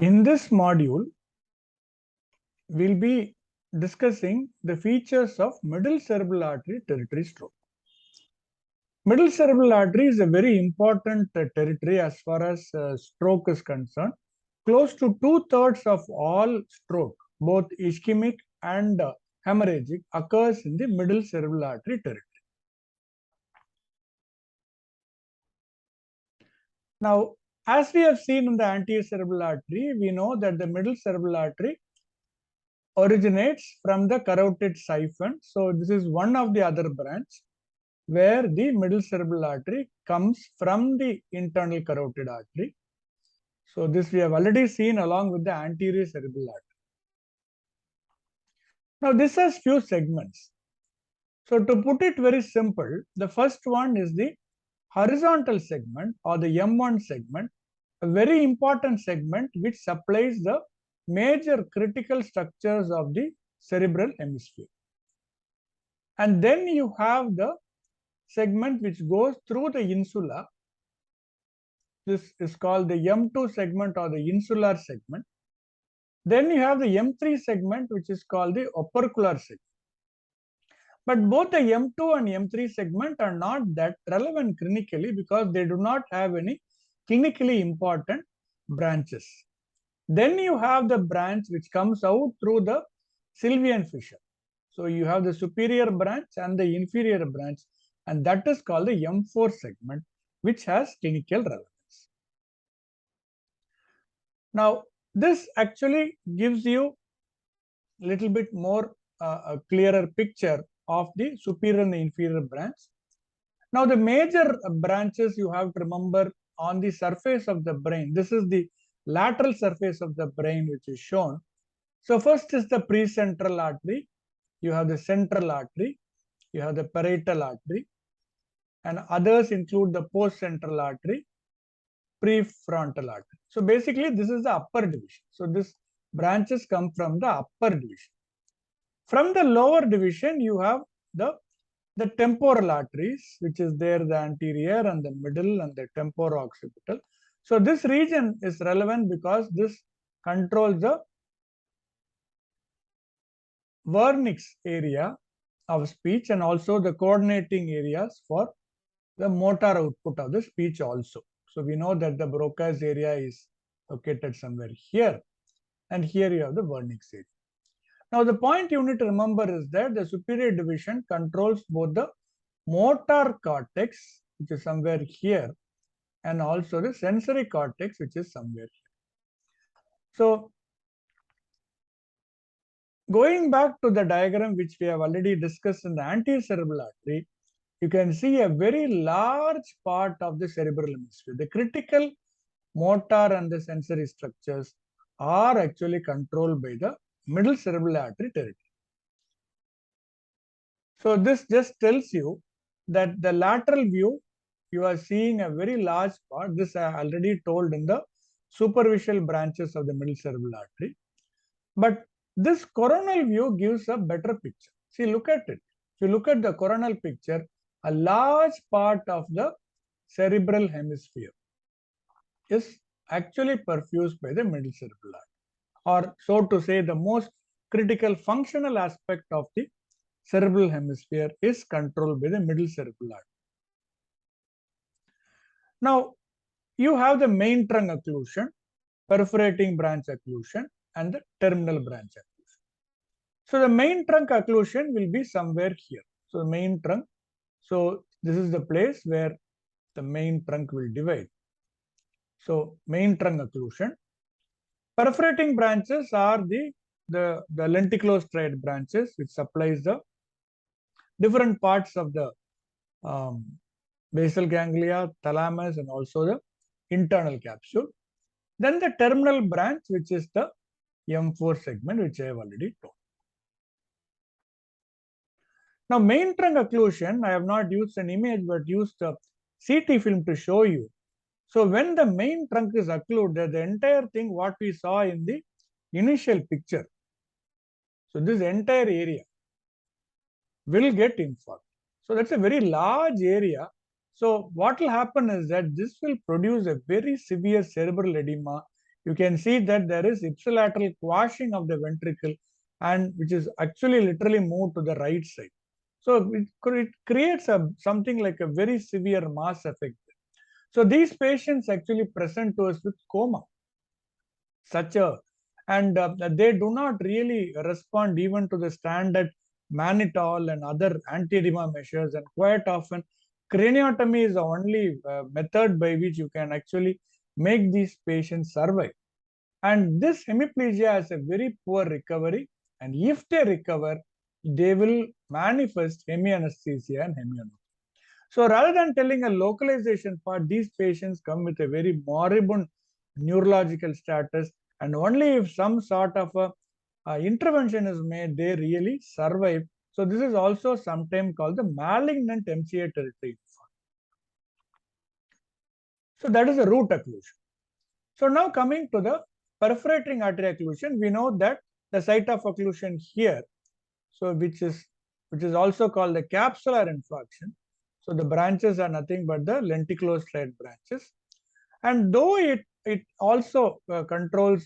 In this module, we'll be discussing the features of middle cerebral artery territory stroke. Middle cerebral artery is a very important territory as far as stroke is concerned. Close to 2/3 of all stroke, both ischemic and hemorrhagic, occurs in the middle cerebral artery territory. Now, as we have seen in the anterior cerebral artery, we know that the middle cerebral artery originates from the carotid siphon. So this is one of the other branch where the middle cerebral artery comes from the internal carotid artery. So this we have already seen along with the anterior cerebral artery. Now this has few segments. So to put it very simple, the first one is the horizontal segment or the M1 segment, a very important segment which supplies the major critical structures of the cerebral hemisphere. And then you have the segment which goes through the insula. This is called the M2 segment or the insular segment. Then you have the M3 segment which is called the opercular segment. But both the M2 and M3 segment are not that relevant clinically because they do not have any clinically important branches. Then you have the branch which comes out through the sylvian fissure. So you have the superior branch and the inferior branch, and that is called the M4 segment, which has clinical relevance. Now, this actually gives you a little bit more a clearer picture of the superior and the inferior branch. Now, the major branches you have to remember on the surface of the brain. This is the lateral surface of the brain which is shown. So first is the precentral artery. You have the central artery. You have the parietal artery. And others include the postcentral artery, prefrontal artery. So basically, this is the upper division. So this branches come from the upper division. From the lower division, you have the temporal arteries, which is there, the anterior and the middle and the temporo-occipital. So this region is relevant because this controls the vernix area of speech and also the coordinating areas for the motor output of the speech also. So we know that the Broca's area is located somewhere here, and here you have the vernix area. Now the point you need to remember is that the superior division controls both the motor cortex, which is somewhere here, and also the sensory cortex, which is somewhere here. So going back to the diagram which we have already discussed in the anterior cerebral artery, you can see a very large part of the cerebral hemisphere. The critical motor and the sensory structures are actually controlled by the middle cerebral artery territory. So this just tells you that the lateral view, you are seeing a very large part. This I already told in the superficial branches of the middle cerebral artery. But this coronal view gives a better picture. See, look at it. If you look at the coronal picture, a large part of the cerebral hemisphere is actually perfused by the middle cerebral artery, or so to say, the most critical functional aspect of the cerebral hemisphere is controlled by the middle cerebral artery. Now, you have the main trunk occlusion, perforating branch occlusion, and the terminal branch occlusion. So the main trunk occlusion will be somewhere here. So the main trunk, so this is the place where the main trunk will divide. So main trunk occlusion. Perforating branches are the lenticulo-striate branches, which supplies the different parts of the basal ganglia, thalamus, and also the internal capsule. Then the terminal branch, which is the M4 segment, which I have already told. Now, main trunk occlusion, I have not used an image, but used a CT film to show you. So when the main trunk is occluded, the entire thing, what we saw in the initial picture, so this entire area will get infarct. So that's a very large area. So what will happen is that this will produce a very severe cerebral edema you can see that there is ipsilateral quashing of the ventricle, and which is actually literally moved to the right side. So it creates something like a very severe mass effect. So these patients actually present to us with coma, such a, and they do not really respond even to the standard mannitol and other anti-edema measures, and quite often craniotomy is the only method by which you can actually make these patients survive. And this hemiplegia has a very poor recovery, and if they recover, they will manifest hemianesthesia and hemianopia. So rather than telling a localization part, these patients come with a very moribund neurological status, and only if some sort of a intervention is made, they really survive. So this is also sometimes called the malignant MCA territory. So that is a root occlusion. So now coming to the perforating artery occlusion, we know that the site of occlusion here, so which is also called the capsular infarction. So the branches are nothing but the lenticulo-striate branches, and though it also controls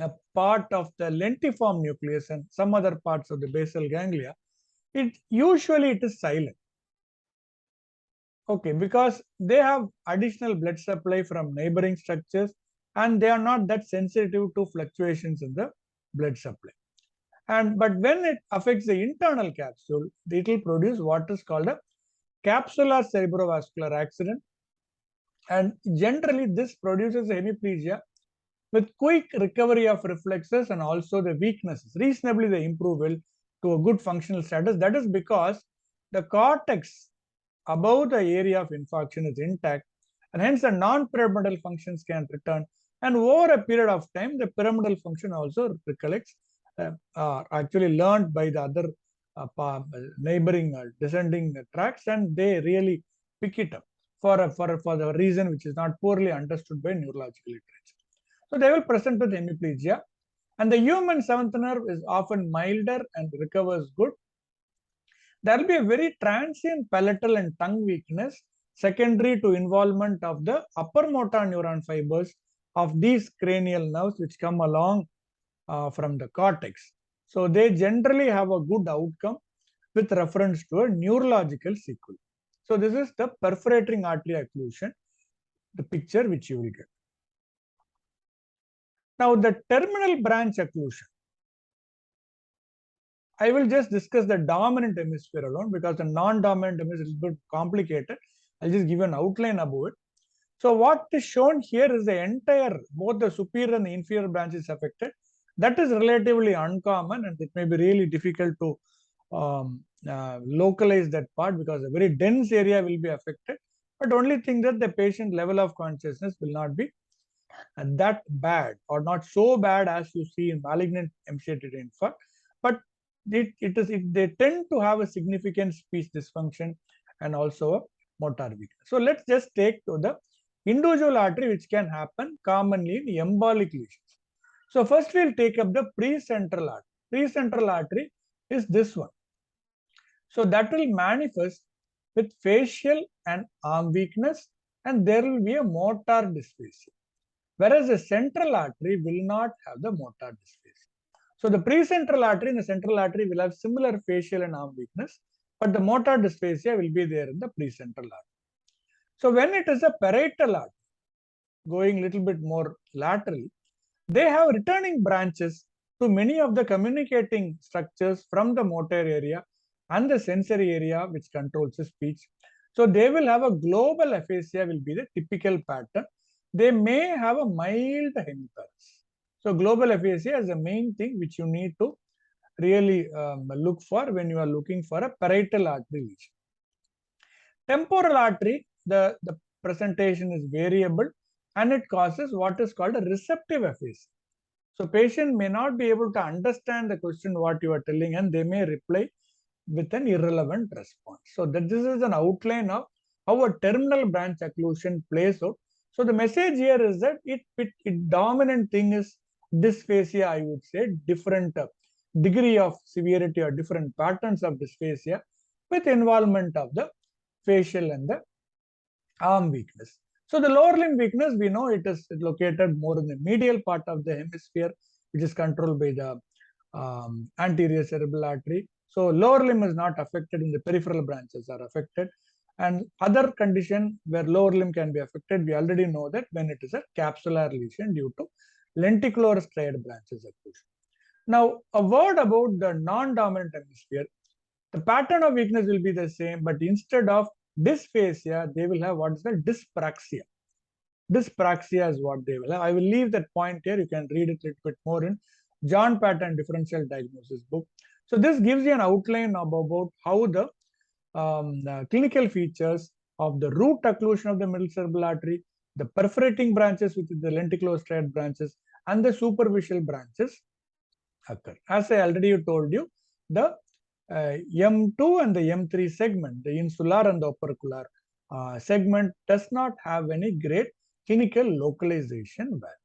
a part of the lentiform nucleus and some other parts of the basal ganglia, it is silent. Okay, because they have additional blood supply from neighboring structures, and they are not that sensitive to fluctuations in the blood supply. But when it affects the internal capsule, it will produce what is called a capsular cerebrovascular accident, and generally this produces hemiplegia with quick recovery of reflexes, and also the weaknesses reasonably they improve well to a good functional status. That is because the cortex above the area of infarction is intact, and hence the non-pyramidal functions can return, and over a period of time the pyramidal function also recollects, actually learned by the other neighboring descending tracts, and they really pick it up for the reason which is not poorly understood by neurological literature. So they will present with hemiplegia, and the human seventh nerve is often milder and recovers good. There will be a very transient palatal and tongue weakness secondary to involvement of the upper motor neuron fibers of these cranial nerves which come along from the cortex. So they generally have a good outcome with reference to a neurological sequel. So this is the perforating artery occlusion, the picture which you will get. Now the terminal branch occlusion, I will just discuss the dominant hemisphere alone, because the non-dominant hemisphere is a bit complicated. I'll just give you an outline about it. So what is shown here is the entire, both the superior and the inferior branches affected. That is relatively uncommon, and it may be really difficult to localize that part, because a very dense area will be affected. But only thing that the patient level of consciousness will not be that bad, or not so bad as you see in malignant MCA-treated infarct, but they tend to have a significant speech dysfunction and also a motor weakness. So let's just take to the individual artery which can happen commonly in embolic lesions. So first we'll take up the precentral artery. Precentral artery is this one. So that will manifest with facial and arm weakness, and there will be a motor dysphasia. Whereas the central artery will not have the motor dysphasia. So the precentral artery and the central artery will have similar facial and arm weakness, but the motor dysphasia will be there in the precentral artery. So when it is a parietal artery, going a little bit more laterally, they have returning branches to many of the communicating structures from the motor area and the sensory area which controls the speech. So they will have a global aphasia will be the typical pattern. They may have a mild hemiparesis. So global aphasia is the main thing which you need to really look for when you are looking for a parietal artery lesion. Temporal artery, the presentation is variable, and it causes what is called a receptive aphasia. So patient may not be able to understand the question what you are telling, and they may reply with an irrelevant response. So that this is an outline of how a terminal branch occlusion plays out. So the message here is that it dominant thing is dysphasia, I would say, different degree of severity or different patterns of dysphasia with involvement of the facial and the arm weakness. So the lower limb weakness, we know it is located more in the medial part of the hemisphere, which is controlled by the anterior cerebral artery. So lower limb is not affected, in the peripheral branches are affected. And other condition where lower limb can be affected, we already know that when it is a capsular lesion due to lenticulo-striate branches occlusion. Now, a word about the non-dominant hemisphere. The pattern of weakness will be the same, but instead of dysphasia, they will have what is called dyspraxia. Dyspraxia is what they will have. I will leave that point here. You can read it a little bit more in John Patton Differential Diagnosis book. So this gives you an outline about how the clinical features of the root occlusion of the middle cerebral artery, the perforating branches, which is the lenticulo-striate branches, and the superficial branches occur. As I already told you, the M2 and the M3 segment, the insular and the opercular segment, does not have any great clinical localization value.